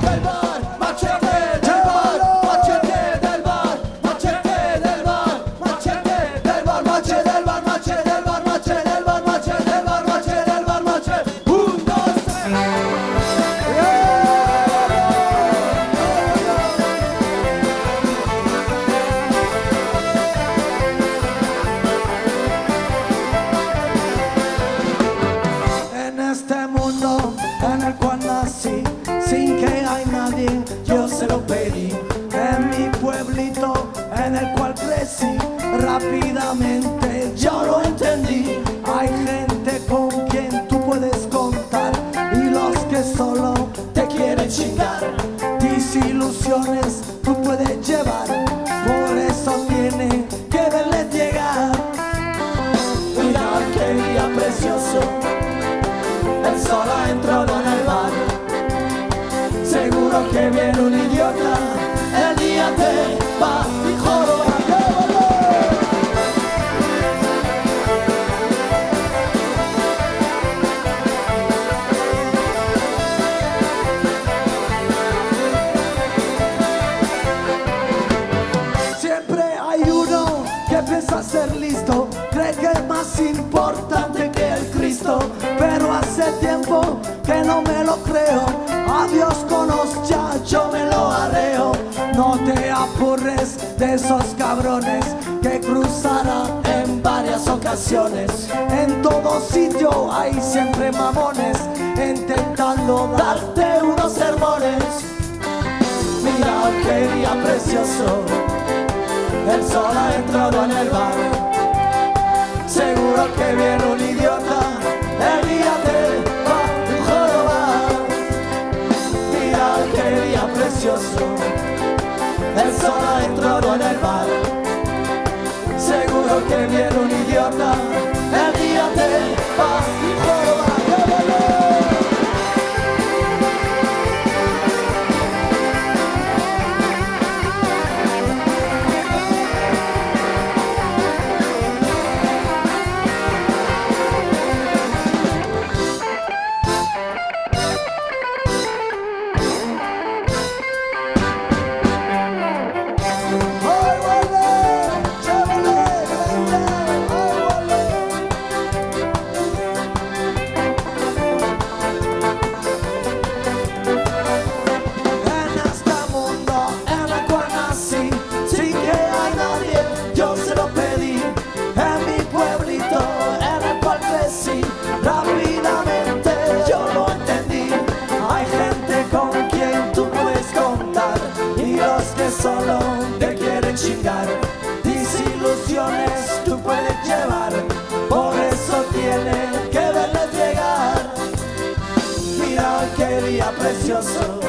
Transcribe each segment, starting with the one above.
del bar, machete del bar, machete del bar, machete del bar, machete del bar, machete del bar, machete del bar, machete del bar, machete del bar, machete del bar, machete. 1, 2, 3. En este mundo en el cual nací, sin que hay nadie, yo se lo pedí. En mi pueblito en el cual crecí, rápidamente yo lo entendí. Hay gente con quien tú puedes contar y los que solo te quieren chingar. Desilusiones tú puedes llevar, por eso tiene que verles llegar. Mira qué día precioso, el sol ha entrado en el bar. Seguro que viene un idiota, el día te va y joroba. Siempre hay uno que piensa ser listo, cree que es más importante que el Cristo, pero hace tiempo que no me lo creo. A Dios conozco, ya yo me lo arreo. No te apures de esos cabrones que cruzarán en varias ocasiones. En todo sitio hay siempre mamones intentando darte unos sermones. Mira qué día precioso, el sol ha entrado en el bar. Seguro que viene un idiota, el día te va a jorobar. Mira qué día precioso, el sol ha entrado en el bar. Seguro que viene un idiota, el día te va a jorobar. Rápidamente yo lo entendí. Hay gente con quien tú puedes contar y los que solo te quieren chingar. Desilusiones tú puedes llevar, por eso tienes que verles llegar. Mira qué día precioso,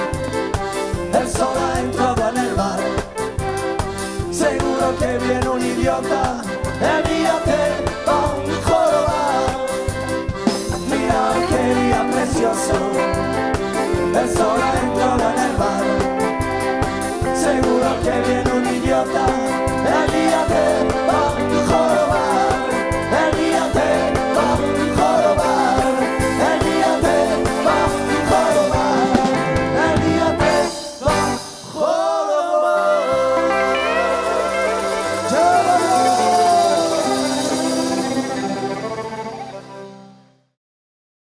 el sol ha entrado en el bar. Seguro que viene un idiota, el día te va a jorobar. Qué día precioso,